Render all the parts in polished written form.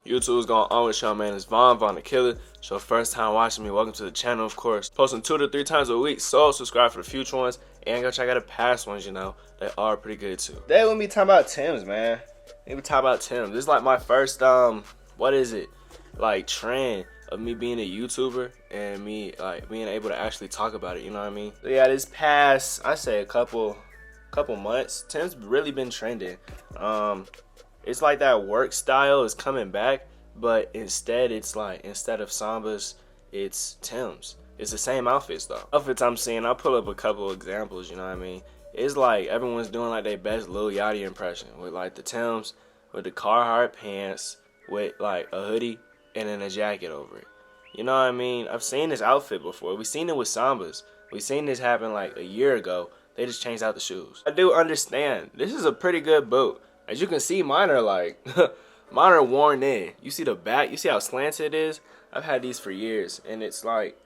YouTube's going on with y'all, man. It's Vonakilla. So first time watching me, welcome to the channel, of course. Posting 2 to 3 times a week, so subscribe for the future ones. And go check out the past ones, you know. They are pretty good too. Today we'll be talking about Timbs, man. We'll be talking about Timbs. This is like my first, like trend of me being a YouTuber and me like being able to actually talk about it, you know what I mean? So yeah, this past, I say a couple months, Timbs really been trending. It's like that work style is coming back, but instead it's like, instead of Sambas, it's Timbs. It's the same outfits though. Outfits I'm seeing, I'll pull up a couple examples, you know what I mean? It's like everyone's doing like their best Lil Yachty impression with like the Timbs, with the Carhartt pants, with like a hoodie and then a jacket over it. You know what I mean? I've seen this outfit before. We've seen it with Sambas. We've seen this happen like a year ago. They just changed out the shoes. I do understand. This is a pretty good boot. As you can see, mine are like, mine are worn in. You see the back? You see how slanted it is? I've had these for years, and it's like,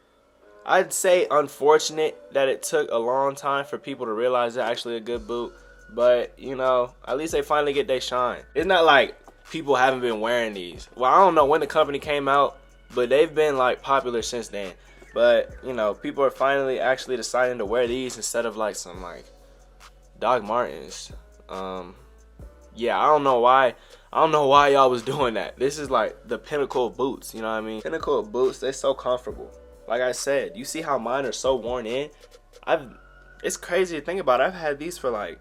I'd say unfortunate that it took a long time for people to realize it's actually a good boot. But, you know, at least they finally get their shine. It's not like people haven't been wearing these. Well, I don't know when the company came out, but they've been like popular since then. But, you know, people are finally actually deciding to wear these instead of like some like Doc Martens. Yeah, I don't know why y'all was doing that. This is like the pinnacle of boots, you know what I mean? Pinnacle of boots, they're so comfortable. Like I said, you see how mine are so worn in? It's crazy to think about. I've had these for like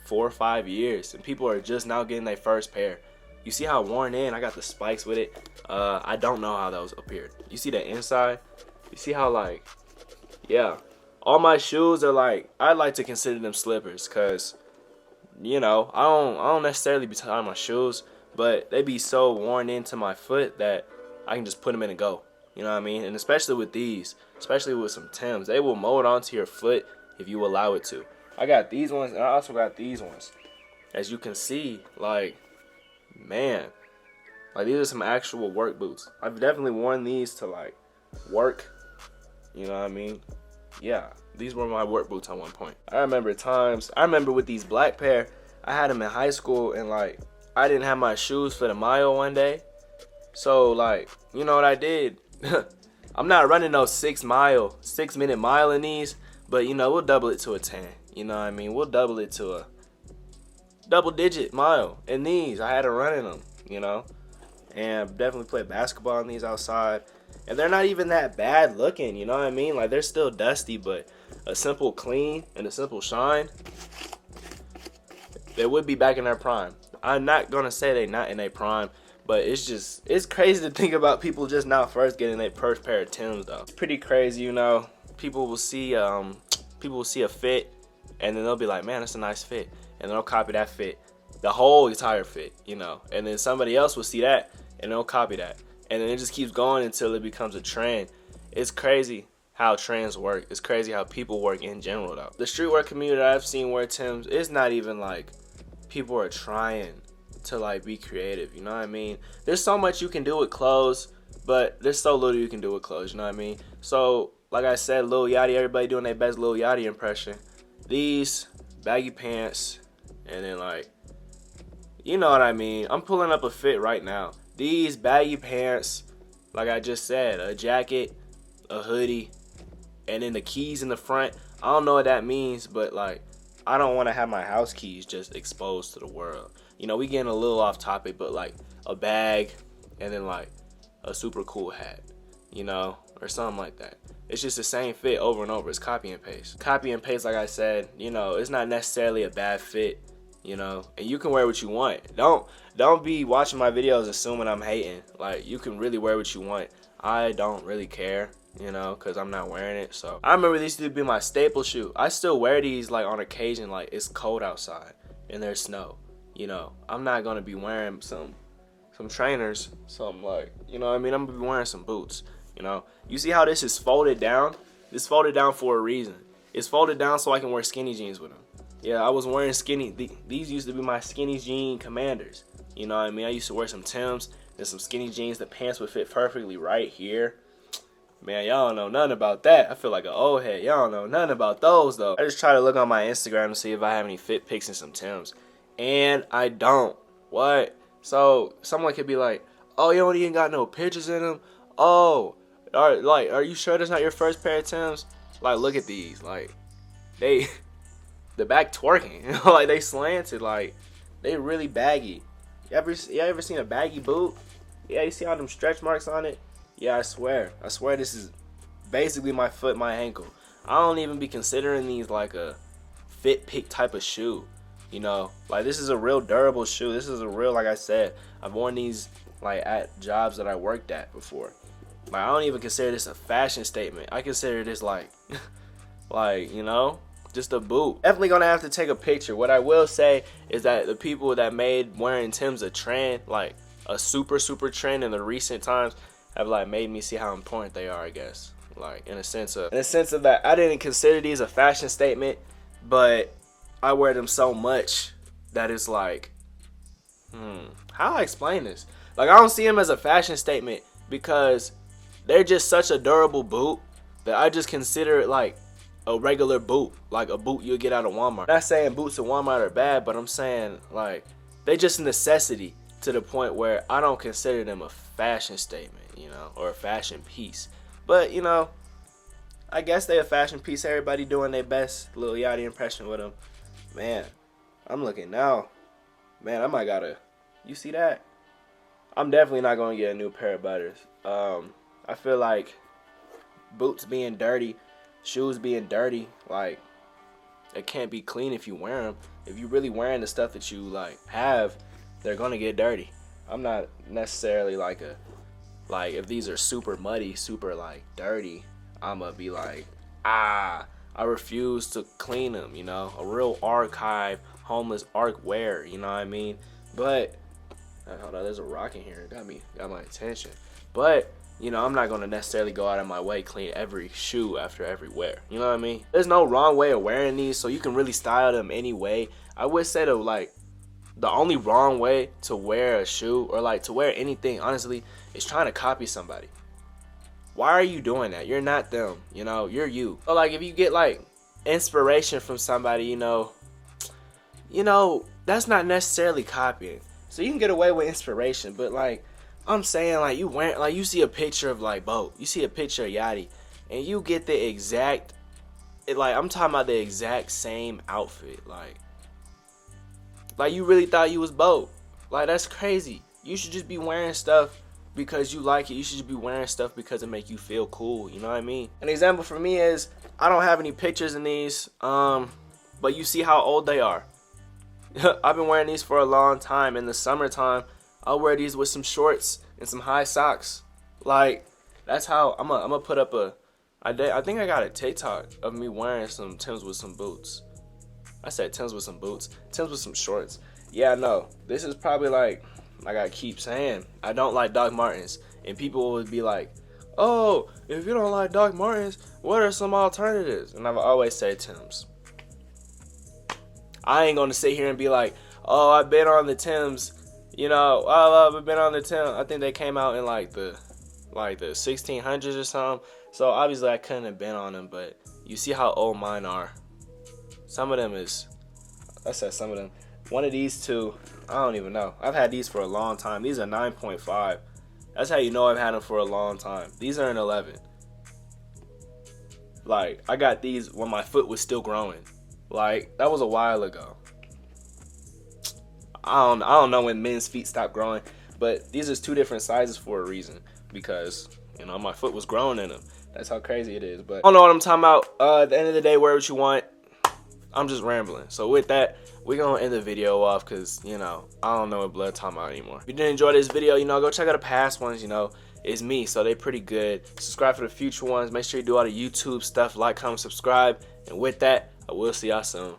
4 or 5 years, and people are just now getting their first pair. You see how worn in? I got the spikes with it. I don't know how those appeared. You see the inside? You see how like, yeah. All my shoes are like, I like to consider them slippers, cause you know, I don't necessarily be tying my shoes, but they be so worn into my foot that I can just put them in and go. You know what I mean? And especially with these, especially with some Timbs, they will mold onto your foot if you allow it to. I got these ones, and I also got these ones. As you can see, like, man, like these are some actual work boots. I've definitely worn these to like work. You know what I mean? Yeah. These were my work boots at one point. I remember times, with these black pair, I had them in high school, and like, I didn't have my shoes for the mile one day. So like, you know what I did? I'm not running no 6 minute mile in these, but you know, we'll double it to a 10. You know what I mean? We'll double it to a double-digit mile in these. I had to run in them, you know? And definitely play basketball in these outside. And they're not even that bad looking, you know what I mean? Like, they're still dusty, but a simple clean and a simple shine, they would be back in their prime. I'm not going to say they're not in their prime, but it's crazy to think about people just now first getting their first pair of Timbs, though. It's pretty crazy, you know? People will see a fit, and then they'll be like, man, that's a nice fit. And they'll copy that fit, the whole entire fit, you know? And then somebody else will see that, and they'll copy that. And then it just keeps going until it becomes a trend. It's crazy how trends work. It's crazy how people work in general, though. The streetwear community that I've seen wear Timbs, it's not even like people are trying to like be creative, you know what I mean? There's so much you can do with clothes, but there's so little you can do with clothes, you know what I mean? So, like I said, Lil Yachty, everybody doing their best Lil Yachty impression. These baggy pants, and then like, you know what I mean? I'm pulling up a fit right now. These baggy pants, like I just said, a jacket, a hoodie, and then the keys in the front. I don't know what that means, but like, I don't want to have my house keys just exposed to the world. You know, we getting a little off topic, but like a bag and then like a super cool hat, you know, or something like that. It's just the same fit over and over. It's copy and paste. Copy and paste, like I said, you know, it's not necessarily a bad fit. You know, and you can wear what you want. Don't be watching my videos assuming I'm hating. Like, you can really wear what you want. I don't really care, you know, because I'm not wearing it. So I remember these used to be my staple shoe. I still wear these like on occasion, like it's cold outside and there's snow. You know, I'm not gonna be wearing some trainers, something like, you know what I mean? I'm gonna be wearing some boots. You know, you see how this is folded down? This folded down for a reason. It's folded down so I can wear skinny jeans with them. Yeah, I was wearing skinny. These used to be my skinny jean commanders. You know what I mean? I used to wear some Timbs and some skinny jeans. The pants would fit perfectly right here. Man, y'all don't know nothing about that. I feel like an old head. Y'all don't know nothing about those, though. I just try to look on my Instagram to see if I have any fit pics and some Timbs. And I don't. What? So, someone could be like, Oh, you don't even got no pictures in them. Oh, are you sure that's not your first pair of Timbs? Like, look at these. Like, the back twerking. Like, they slanted. Like, they really baggy. You ever seen a baggy boot? Yeah, you see all them stretch marks on it? Yeah, I swear this is basically my foot, my ankle. I don't even be considering these like a fit pick type of shoe. You know, like this is a real durable shoe. This is a real, like I said, I've worn these like at jobs that I worked at before. Like I don't even consider this a fashion statement. I consider this like, like, you know, just a boot. Definitely gonna have to take a picture. What I will say is that the people that made wearing Timbs a trend, like a super trend in the recent times, have like made me see how important they are, I guess. Like in a sense of that I didn't consider these a fashion statement, but I wear them so much that it's like, how do I explain this? Like I don't see them as a fashion statement because they're just such a durable boot that I just consider it like a regular boot, like a boot you'll get out of Walmart. I'm not saying boots at Walmart are bad, but I'm saying like they just a necessity to the point where I don't consider them a fashion statement, you know, or a fashion piece. But you know, I guess they a fashion piece. Everybody doing their best. Lil Yachty impression with them. Man, I'm looking now. Man, I might gotta. You see that? I'm definitely not gonna get a new pair of butters. I feel like boots being dirty, shoes being dirty, like it can't be clean if you wear them. If you really wearing the stuff that you like have, they're gonna get dirty. I'm not necessarily like if these are super muddy, super like dirty, I'ma be like, I refuse to clean them, you know, a real archive, homeless arc wear, you know what I mean? But hold on, there's a rock in here, got my attention. But you know, I'm not gonna necessarily go out of my way clean every shoe after every wear, you know what I mean? There's no wrong way of wearing these, so you can really style them any way. I would say though, like the only wrong way to wear a shoe or like to wear anything, honestly, is trying to copy somebody. Why are you doing that? You're not them, you know, you're you. So like if you get like inspiration from somebody, you know, that's not necessarily copying. So you can get away with inspiration, but like I'm saying, like you wear, like you see a picture of like Bo, you see a picture of Yachty, and you get the exact, like I'm talking about the exact same outfit, like you really thought you was Bo. Like that's crazy. You should just be wearing stuff because you like it. You should just be wearing stuff because it make you feel cool, you know what I mean? An example for me is I don't have any pictures in these, but you see how old they are. I've been wearing these for a long time. In the summertime, I'll wear these with some shorts and some high socks. Like that's how I'm gonna put up I think I got a TikTok of me wearing some Timbs with some boots. I said Timbs with some boots, Timbs with some shorts. Yeah, no, this is probably like I keep saying, I don't like Doc Martens, and people would be like, oh, if you don't like Doc Martens, what are some alternatives? And I've always said Timbs. I ain't gonna sit here and be like, oh, I've been on the Timbs, you know, I've been on the Timbs. I think they came out in like the 1600s or something. So obviously I couldn't have been on them, but you see how old mine are. Some of them is, I said some of them. One of these two, I don't even know. I've had these for a long time. These are 9.5. That's how you know I've had them for a long time. These are an 11. Like, I got these when my foot was still growing. Like, that was a while ago. I don't know when men's feet stop growing, but these are two different sizes for a reason. Because, you know, my foot was growing in them. That's how crazy it is. But I don't know what I'm talking about. At the end of the day, wear what you want. I'm just rambling. So with that, we're going to end the video off because, you know, I don't know what blood talking about anymore. If you did enjoy this video, you know, go check out the past ones, you know. It's me, so they pretty good. Subscribe for the future ones. Make sure you do all the YouTube stuff. Like, comment, subscribe. And with that, I will see y'all soon.